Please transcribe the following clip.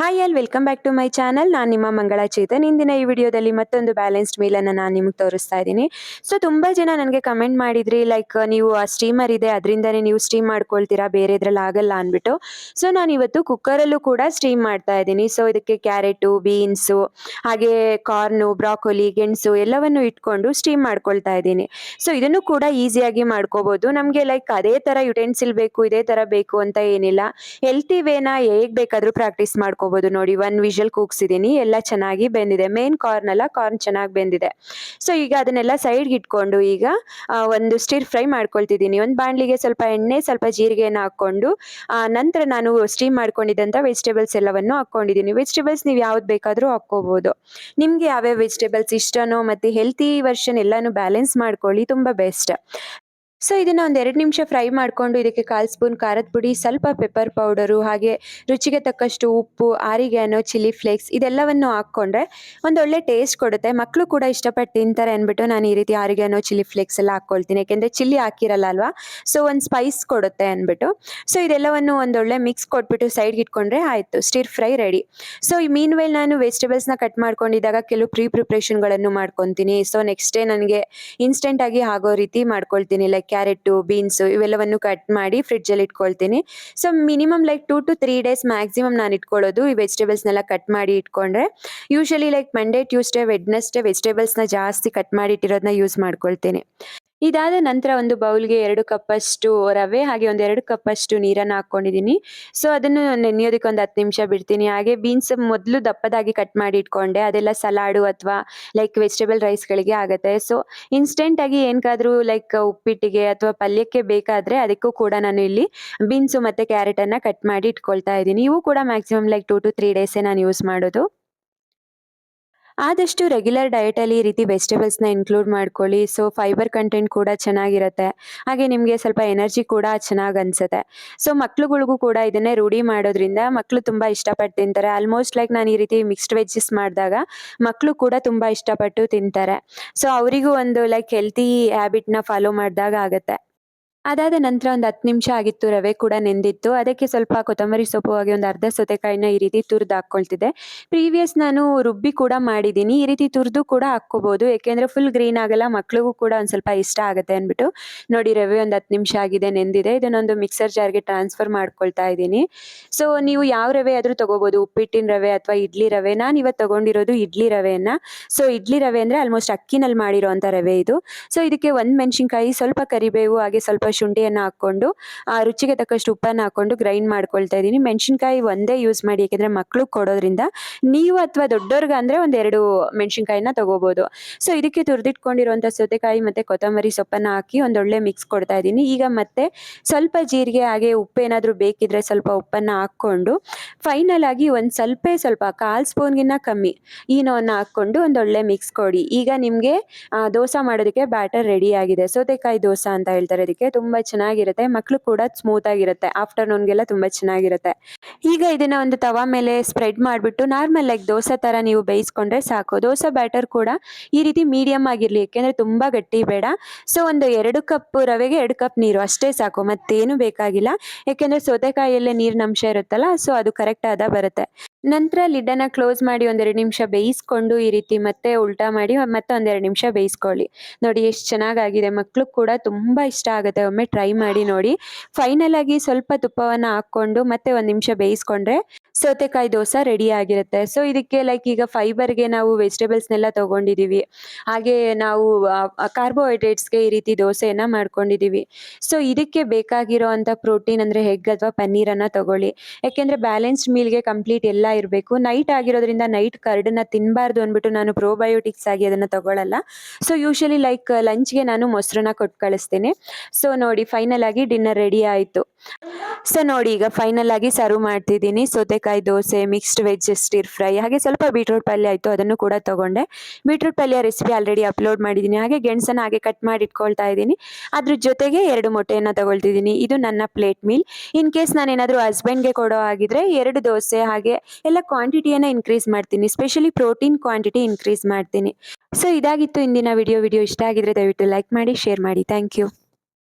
Hi all welcome back to my channel. ನಾನು ನಿಮ್ಮ ಮಂಗಳ ಚೇತನ್. ಇಂದಿನ ಈ ವಿಡಿಯೋದಲ್ಲಿ ಮತ್ತೊಂದು ಬ್ಯಾಲೆನ್ಸ್ಡ್ ಮೀಲನ್ನು ನಾನು ನಿಮ್ಗೆ ತೋರಿಸ್ತಾ ಇದ್ದೀನಿ. ಸೊ ತುಂಬ ಜನ ನನಗೆ ಕಮೆಂಟ್ ಮಾಡಿದ್ರಿ, ಲೈಕ್ ನೀವು ಆ ಸ್ಟೀಮರ್ ಇದೆ ಅದರಿಂದನೇ ನೀವು ಸ್ಟೀಮ್ ಮಾಡ್ಕೊಳ್ತೀರಾ, ಬೇರೆ ಇದ್ರಲ್ಲಿ ಆಗಲ್ಲ ಅಂದ್ಬಿಟ್ಟು. ಸೊ ನಾನು ಇವತ್ತು ಕುಕ್ಕರಲ್ಲೂ ಕೂಡ ಸ್ಟೀಮ್ ಮಾಡ್ತಾ ಇದ್ದೀನಿ. ಸೊ ಇದಕ್ಕೆ ಕ್ಯಾರೆಟು, ಬೀನ್ಸು, ಹಾಗೆ ಕಾರ್ನು, ಬ್ರಾಕೊಲಿ, ಗೆಣಸು ಎಲ್ಲವನ್ನು ಇಟ್ಕೊಂಡು ಸ್ಟೀಮ್ ಮಾಡ್ಕೊಳ್ತಾ ಇದ್ದೀನಿ. ಸೊ ಇದನ್ನು ಕೂಡ ಈಸಿಯಾಗಿ ಮಾಡ್ಕೋಬಹುದು. ನಮಗೆ ಲೈಕ್ ಅದೇ ಥರ ಯುಟೆನ್ಸಿಲ್ ಬೇಕು, ಇದೇ ಥರ ಬೇಕು ಅಂತ ಏನಿಲ್ಲ. ಹೆಲ್ತಿ ವೇನ ಹೇಗೆ ಬೇಕಾದರೂ ಪ್ರಾಕ್ಟೀಸ್ ಮಾಡ್ಕೋಬಹುದು. ನೋಡಿ, 1 ವಿಷಲ್ ಕೂಗ್ಸಿದ್ದೀನಿ, ಎಲ್ಲ ಚೆನ್ನಾಗಿ ಬೆಂದಿದೆ. ಮೇನ್ ಕಾರ್ನ್ ಅಲ್ಲ, ಕಾರ್ನ್ ಚೆನ್ನಾಗಿ ಬೆಂದಿದೆ. ಸೊ ಈಗ ಅದನ್ನೆಲ್ಲ ಸೈಡ್ಗೆ ಇಟ್ಕೊಂಡು ಈಗ ಒಂದು ಸ್ಟಿರ್ ಫ್ರೈ ಮಾಡ್ಕೊಳ್ತಿದ್ದೀನಿ. ಒಂದು ಬಾಣಲಿಗೆ ಸ್ವಲ್ಪ ಎಣ್ಣೆ, ಸ್ವಲ್ಪ ಜೀರಿಗೆನ ಹಾಕ್ಕೊಂಡು ನಂತರ ನಾನು ಸ್ಟೀಮ್ ಮಾಡ್ಕೊಂಡಿದ್ದಂಥ ವೆಜಿಟೇಬಲ್ಸ್ ಎಲ್ಲವನ್ನು ಹಾಕ್ಕೊಂಡಿದ್ದೀನಿ. ವೆಜಿಟೇಬಲ್ಸ್ ನೀವು ಯಾವ್ದು ಬೇಕಾದರೂ ಹಾಕ್ಕೋಬಹುದು. ನಿಮಗೆ ಯಾವ್ಯಾವ ವೆಜಿಟೇಬಲ್ಸ್ ಇಷ್ಟನೋ ಮತ್ತು ಹೆಲ್ತಿ ವರ್ಷನ್ ಎಲ್ಲನೂ ಬ್ಯಾಲೆನ್ಸ್ ಮಾಡ್ಕೊಳ್ಳಿ, ತುಂಬ ಬೆಸ್ಟ್. ಸೊ ಇದನ್ನ ಒಂದು 2 ನಿಮಿಷ ಫ್ರೈ ಮಾಡಿಕೊಂಡು ಇದಕ್ಕೆ 1/4 ಸ್ಪೂನ್ ಖಾರದ ಪುಡಿ, ಸ್ವಲ್ಪ ಪೆಪ್ಪರ್ ಪೌಡರು, ಹಾಗೆ ರುಚಿಗೆ ತಕ್ಕಷ್ಟು ಉಪ್ಪು, ಆರಿಗ್ಯಾನೋ, ಚಿಲ್ಲಿ ಫ್ಲೇಕ್ಸ್ ಇದೆಲ್ಲವನ್ನು ಹಾಕ್ಕೊಂಡ್ರೆ ಒಂದೊಳ್ಳೆ ಟೇಸ್ಟ್ ಕೊಡುತ್ತೆ. ಮಕ್ಕಳು ಕೂಡ ಇಷ್ಟಪಟ್ಟು ತಿಂತಾರೆ ಅಂದ್ಬಿಟ್ಟು ನಾನು ಈ ರೀತಿ ಆರಿಗ್ಯಾನೋ, ಚಿಲ್ಲಿ ಫ್ಲೇಕ್ಸ್ ಎಲ್ಲ ಹಾಕ್ಕೊಳ್ತೀನಿ. ಯಾಕೆಂದರೆ ಚಿಲ್ಲಿ ಹಾಕಿರಲ್ಲ ಅಲ್ವಾ, ಸೊ ಒಂದು ಸ್ಪೈಸ್ ಕೊಡುತ್ತೆ ಅಂದ್ಬಿಟ್ಟು. ಸೊ ಇದೆಲ್ಲವನ್ನು ಒಂದೊಳ್ಳೆ ಮಿಕ್ಸ್ ಕೊಟ್ಬಿಟ್ಟು ಸೈಡ್ಗೆ ಇಟ್ಕೊಂಡ್ರೆ ಆಯಿತು, ಸ್ಟಿರ್ ಫ್ರೈ ರೆಡಿ. ಸೊ ಈ ಮೀನ್ ವೇಲ್ ನಾನು ವೆಜಿಟೇಬಲ್ಸ್ನ ಕಟ್ ಮಾಡ್ಕೊಂಡಿದ್ದಾಗ ಕೆಲವು ಪ್ರಿಪ್ರೇಷನ್ಗಳನ್ನು ಮಾಡ್ಕೊತೀನಿ. ಸೊ ನೆಕ್ಸ್ಟ್ ಡೇ ನನಗೆ ಇನ್ಸ್ಟೆಂಟಾಗಿ ಆಗೋ ರೀತಿ ಮಾಡ್ಕೊಳ್ತೀನಿ. ಲೈಕ್ ಕ್ಯಾರೆಟು, ಬೀನ್ಸು ಇವೆಲ್ಲವನ್ನು ಕಟ್ ಮಾಡಿ ಫ್ರಿಡ್ಜಲ್ಲಿ ಇಟ್ಕೊಳ್ತೀನಿ. So minimum like 2 to 3 days maximum ನಾನು ಇಟ್ಕೊಳ್ಳೋದು ಈ ವೆಜಿಟೇಬಲ್ಸ್ನೆಲ್ಲ ಕಟ್ ಮಾಡಿ ಇಟ್ಕೊಂಡ್ರೆ. Usually like Monday, Tuesday, Wednesday ವೆಜಿಟೇಬಲ್ಸ್ನ ಜಾಸ್ತಿ ಕಟ್ ಮಾಡಿ ಇಟ್ಟಿರೋದನ್ನ ಯೂಸ್ ಮಾಡ್ಕೊಳ್ತೀನಿ. ಇದಾದ ನಂತರ ಒಂದು ಬೌಲ್ಗೆ 2 ಕಪ್ಪಷ್ಟು ರವೆ, ಹಾಗೆ ಒಂದು 2 ಕಪ್ಪಷ್ಟು ನೀರನ್ನು ಹಾಕ್ಕೊಂಡಿದ್ದೀನಿ. ಸೊ ಅದನ್ನು ನೆನೆಯೋದಕ್ಕೆ ಒಂದು 10 ನಿಮಿಷ ಬಿಡ್ತೀನಿ. ಹಾಗೆ ಬೀನ್ಸ್ ಮೊದಲು ದಪ್ಪದಾಗಿ ಕಟ್ ಮಾಡಿ ಇಟ್ಕೊಂಡೆ, ಅದೆಲ್ಲ ಸಲಾಡು ಅಥವಾ ಲೈಕ್ ವೆಜಿಟೇಬಲ್ ರೈಸ್ಗಳಿಗೆ ಆಗುತ್ತೆ. ಸೊ ಇನ್ಸ್ಟೆಂಟಾಗಿ ಏನಕ್ಕಾದ್ರೂ ಲೈಕ್ ಉಪ್ಪಿಟ್ಟಿಗೆ ಅಥವಾ ಪಲ್ಯಕ್ಕೆ ಬೇಕಾದರೆ ಅದಕ್ಕೂ ಕೂಡ ನಾನು ಇಲ್ಲಿ ಬೀನ್ಸು ಮತ್ತು ಕ್ಯಾರೆಟನ್ನು ಕಟ್ ಮಾಡಿ ಇಟ್ಕೊಳ್ತಾ ಇದ್ದೀನಿ. ಇವು ಕೂಡ ಮ್ಯಾಕ್ಸಿಮಮ್ ಲೈಕ್ 2 to 3 ಡೇಸೇ ನಾನು ಯೂಸ್ ಮಾಡೋದು. ಆದಷ್ಟು ರೆಗ್ಯುಲರ್ ಡಯಟಲ್ಲಿ ಈ ರೀತಿ ವೆಜಿಟೇಬಲ್ಸ್ನ ಇನ್ಕ್ಲೂಡ್ ಮಾಡ್ಕೊಳ್ಳಿ. ಸೊ ಫೈಬರ್ ಕಂಟೆಂಟ್ ಕೂಡ ಚೆನ್ನಾಗಿರುತ್ತೆ, ಹಾಗೆ ನಿಮಗೆ ಸ್ವಲ್ಪ ಎನರ್ಜಿ ಕೂಡ ಚೆನ್ನಾಗಿ ಅನಿಸುತ್ತೆ. ಸೊ ಮಕ್ಳುಗಳಿಗೂ ಕೂಡ ಇದನ್ನೇ ರೂಢಿ ಮಾಡೋದ್ರಿಂದ ಮಕ್ಕಳು ತುಂಬ ಇಷ್ಟಪಟ್ಟು ತಿಂತಾರೆ. ಆಲ್ಮೋಸ್ಟ್ ಲೈಕ್ ನಾನು ಈ ರೀತಿ ಮಿಕ್ಸ್ಡ್ ವೆಜ್ಜಸ್ ಮಾಡಿದಾಗ ಮಕ್ಕಳು ಕೂಡ ತುಂಬ ಇಷ್ಟಪಟ್ಟು ತಿಂತಾರೆ. ಸೊ ಅವರಿಗೂ ಒಂದು ಲೈಕ್ ಹೆಲ್ತಿ ಹ್ಯಾಬಿಟ್ನ ಫಾಲೋ ಮಾಡಿದಾಗ ಆಗುತ್ತೆ. ಅದಾದ ನಂತರ ಒಂದು 10 ನಿಮಿಷ ಆಗಿತ್ತು, ರವೆ ಕೂಡ ನೆಂದಿತ್ತು. ಅದಕ್ಕೆ ಸ್ವಲ್ಪ ಕೊತ್ತಂಬರಿ ಸೊಪ್ಪು, ಹಾಗೆ ಒಂದು ಅರ್ಧ ಸೌತೆಕಾಯಿನ ಈ ರೀತಿ ತುರಿದು ಹಾಕ್ಕೊಳ್ತಿದ್ದೆ. ಪ್ರೀವಿಯಸ್ ನಾನು ರುಬ್ಬಿ ಕೂಡ ಮಾಡಿದ್ದೀನಿ, ಈ ರೀತಿ ತುರಿದು ಕೂಡ ಹಾಕ್ಕೋಬೋದು. ಏಕೆಂದರೆ ಫುಲ್ ಗ್ರೀನ್ ಆಗಲ್ಲ, ಮಕ್ಳಿಗೂ ಕೂಡ ಒಂದು ಸ್ವಲ್ಪ ಇಷ್ಟ ಆಗುತ್ತೆ ಅಂದ್ಬಿಟ್ಟು. ನೋಡಿ, ರವೆ ಒಂದು 10 ನಿಮಿಷ ಆಗಿದೆ, ನೆಂದಿದೆ. ಇದನ್ನೊಂದು ಮಿಕ್ಸರ್ ಜಾರ್ಗೆ ಟ್ರಾನ್ಸ್ಫರ್ ಮಾಡ್ಕೊಳ್ತಾ ಇದ್ದೀನಿ. ಸೊ ನೀವು ಯಾವ ರವೆ ಆದರೂ ತೊಗೋಬೋದು, ಉಪ್ಪಿಟ್ಟಿನ ರವೆ ಅಥವಾ ಇಡ್ಲಿ ರವೆ. ನಾನು ಇವತ್ತು ತೊಗೊಂಡಿರೋದು ಇಡ್ಲಿ ರವೆಯನ್ನು. ಸೊ ಇಡ್ಲಿ ರವೆ ಅಂದರೆ ಆಲ್ಮೋಸ್ಟ್ ಅಕ್ಕಿನಲ್ಲಿ ಮಾಡಿರೋ ಅಂಥ ರವೆ ಇದು. ಸೊ ಇದಕ್ಕೆ 1 ಮೆಣಸಿನ್ಕಾಯಿ, ಸ್ವಲ್ಪ ಕರಿಬೇವು, ಹಾಗೆ ಸ್ವಲ್ಪ ಶುಂಠಿಯನ್ನು ಹಾಕ್ಕೊಂಡು ರುಚಿಗೆ ತಕ್ಕಷ್ಟು ಉಪ್ಪನ್ನು ಹಾಕ್ಕೊಂಡು ಗ್ರೈಂಡ್ ಮಾಡ್ಕೊಳ್ತಾ ಇದ್ದೀನಿ. ಮೆಣಸಿನ್ಕಾಯಿ ಒಂದೇ ಯೂಸ್ ಮಾಡಿ, ಯಾಕೆಂದರೆ ಮಕ್ಕಳು ಕೊಡೋದ್ರಿಂದ. ನೀವು ಅಥವಾ ದೊಡ್ಡವ್ರಿಗೆ ಅಂದರೆ ಒಂದು 2 ಮೆಣಸಿನ್ಕಾಯಿನ ತೊಗೋಬೋದು. ಸೊ ಇದಕ್ಕೆ ತುರಿದಿಟ್ಕೊಂಡಿರುವಂಥ ಸೌತೆಕಾಯಿ ಮತ್ತು ಕೊತ್ತಂಬರಿ ಸೊಪ್ಪನ್ನು ಹಾಕಿ ಒಂದೊಳ್ಳೆ ಮಿಕ್ಸ್ ಕೊಡ್ತಾ ಇದ್ದೀನಿ. ಈಗ ಮತ್ತೆ ಸ್ವಲ್ಪ ಜೀರಿಗೆ, ಹಾಗೆ ಉಪ್ಪು ಏನಾದರೂ ಬೇಕಿದ್ರೆ ಸ್ವಲ್ಪ ಉಪ್ಪನ್ನು ಹಾಕ್ಕೊಂಡು ಫೈನಲ್ ಆಗಿ ಒಂದು ಸ್ವಲ್ಪ 1/4 ಸ್ಪೂನ್ಗಿನ್ನ ಕಮ್ಮಿ ಈನೋವನ್ನು ಹಾಕ್ಕೊಂಡು ಒಂದೊಳ್ಳೆ ಮಿಕ್ಸ್ ಕೊಡಿ. ಈಗ ನಿಮಗೆ ದೋಸೆ ಮಾಡೋದಕ್ಕೆ ಬ್ಯಾಟರ್ ರೆಡಿ ಆಗಿದೆ. ಸೌತೆಕಾಯಿ ದೋಸೆ ಅಂತ ಹೇಳ್ತಾರೆ ಇದಕ್ಕೆ. ತುಂಬ ಚೆನ್ನಾಗಿರುತ್ತೆ, ಮಕ್ಕಳು ಕೂಡ ಸ್ಮೂತ್ ಆಗಿರುತ್ತೆ, ಆಫ್ಟರ್ನೂನ್ಗೆಲ್ಲ ತುಂಬ ಚೆನ್ನಾಗಿರುತ್ತೆ. ಈಗ ಇದನ್ನ ಒಂದು ತವಾ ಮೇಲೆ ಸ್ಪ್ರೆಡ್ ಮಾಡಿಬಿಟ್ಟು ನಾರ್ಮಲ್ ಲೈಕ್ ದೋಸೆ ಥರ ನೀವು ಬೇಯಿಸ್ಕೊಂಡ್ರೆ ಸಾಕು. ದೋಸೆ ಬ್ಯಾಟರ್ ಕೂಡ ಈ ರೀತಿ ಮೀಡಿಯಮ್ ಆಗಿರಲಿ, ಯಾಕೆಂದರೆ ತುಂಬ ಗಟ್ಟಿ ಬೇಡ. ಸೊ ಒಂದು 2 ಕಪ್ ರವೆಗೆ 2 ಕಪ್ ನೀರು ಅಷ್ಟೇ ಸಾಕು, ಮತ್ತೇನು ಬೇಕಾಗಿಲ್ಲ. ಯಾಕೆಂದರೆ ಸೌತೆಕಾಯಿಯಲ್ಲೇ ನೀರಿನ ಅಂಶ ಇರುತ್ತಲ್ಲ, ಸೊ ಅದು ಕರೆಕ್ಟ್ ಆದ ಬರುತ್ತೆ. ನಂತರ ಲಿಡ್ಡನ್ನು ಕ್ಲೋಸ್ ಮಾಡಿ ಒಂದು 2 ನಿಮಿಷ ಬೇಯಿಸ್ಕೊಂಡು ಈ ರೀತಿ ಮತ್ತೆ ಉಲ್ಟಾ ಮಾಡಿ ಮತ್ತೆ ಒಂದು 2 ನಿಮಿಷ ಬೇಯಿಸ್ಕೊಳ್ಳಿ. ನೋಡಿ ಎಷ್ಟು ಚೆನ್ನಾಗಾಗಿದೆ, ಮಕ್ಕಳು ಕೂಡ ತುಂಬ ಇಷ್ಟ ಆಗುತ್ತೆ. ಒಮ್ಮೆ ಟ್ರೈ ಮಾಡಿ ನೋಡಿ. ಫೈನಲ್ ಆಗಿ ಸ್ವಲ್ಪ ತುಪ್ಪವನ್ನು ಹಾಕ್ಕೊಂಡು ಮತ್ತೆ 1 ನಿಮಿಷ ಬೇಯಿಸ್ಕೊಂಡ್ರೆ ಸೌತೆಕಾಯಿ ದೋಸೆ ರೆಡಿ ಆಗಿರುತ್ತೆ. ಸೊ ಇದಕ್ಕೆ ಲೈಕ್ ಈಗ ಫೈಬರ್ಗೆ ನಾವು ವೆಜಿಟೇಬಲ್ಸ್ನೆಲ್ಲ ತೊಗೊಂಡಿದ್ದೀವಿ, ಹಾಗೆ ನಾವು ಕಾರ್ಬೋಹೈಡ್ರೇಟ್ಸ್ಗೆ ಈ ರೀತಿ ದೋಸೆಯನ್ನು ಮಾಡ್ಕೊಂಡಿದ್ದೀವಿ. ಸೊ ಇದಕ್ಕೆ ಬೇಕಾಗಿರೋ ಅಂಥ ಪ್ರೋಟೀನ್ ಅಂದರೆ ಎಗ್ ಅಥವಾ ಪನ್ನೀರನ್ನು ತಗೊಳ್ಳಿ. ಯಾಕೆಂದರೆ ಬ್ಯಾಲೆನ್ಸ್ಡ್ ಮೀಲ್ಗೆ ಕಂಪ್ಲೀಟ್ ಎಲ್ಲ ಇರಬೇಕು. ನೈಟ್ ಆಗಿರೋದ್ರಿಂದ ನೈಟ್ ಕರ್ಡನ್ನ ತಿನ್ನಬಾರ್ದು ಅಂದ್ಬಿಟ್ಟು ನಾನು ಪ್ರೋಬಯೋಟಿಕ್ಸ್ ಆಗಿ ಅದನ್ನು ತಗೊಳ್ಳಲ್ಲ. ಸೊ ಯೂಶಲಿ ಲೈಕ್ ಲಂಚ್ಗೆ ನಾನು ಮೊಸರನ್ನ ಕೊಟ್ಟು ಕಳಿಸ್ತೀನಿ. ಸೊ ನೋಡಿ, ಫೈನಲ್ ಆಗಿ ಡಿನ್ನರ್ ರೆಡಿ ಆಯಿತು. ಸೊ ನೋಡಿ, ಈಗ ಫೈನಲ್ ಆಗಿ ಸರ್ವ್ ಮಾಡ್ತಿದ್ದೀನಿ. ಸೌತೆಕಾಯಿ dosa, mixed veg stir fry, ಹಾಗೆ ಸ್ವಲ್ಪ ಬೀಟ್ರೂಟ್ ಪಲ್ಯ ಆಯಿತು, ಅದನ್ನು ಕೂಡ ತೊಗೊಂಡೆ. ಬೀಟ್ರೂಟ್ ಪಲ್ಯ ರೆಸಿಪಿ ಆಲ್ರೆಡಿ ಅಪ್ಲೋಡ್ ಮಾಡಿದ್ದೀನಿ. ಹಾಗೆ ಗೆಣಸನ್ನು ಹಾಗೆ ಕಟ್ ಮಾಡಿ ಇಟ್ಕೊಳ್ತಾ ಇದ್ದೀನಿ. ಅದ್ರ ಜೊತೆಗೆ 2 ಮೊಟ್ಟೆಯನ್ನು ತಗೊಳ್ತಿದ್ದೀನಿ. ಇದು ನನ್ನ ಪ್ಲೇಟ್ ಮೀಲ್. ಇನ್ ಕೇಸ್ ನಾನೇನಾದರೂ ಹಸ್ಬೆಂಡ್ಗೆ ಕೊಡೋ ಆಗಿದ್ರೆ 2 ದೋಸೆ, ಹಾಗೆ ಎಲ್ಲ ಕ್ವಾಂಟಿಟಿಯನ್ನು ಇನ್ಕ್ರೀಸ್ ಮಾಡ್ತೀನಿ, ಸ್ಪೆಷಲಿ ಪ್ರೋಟೀನ್ ಕ್ವಾಂಟಿಟಿ ಇನ್ಕ್ರೀಸ್ ಮಾಡ್ತೀನಿ. ಸೊ ಇದಾಗಿತ್ತು ಇಂದಿನ ವಿಡಿಯೋ ಇಷ್ಟ ಆಗಿದ್ರೆ ದಯವಿಟ್ಟು ಲೈಕ್ ಮಾಡಿ, ಶೇರ್ ಮಾಡಿ. Thank you.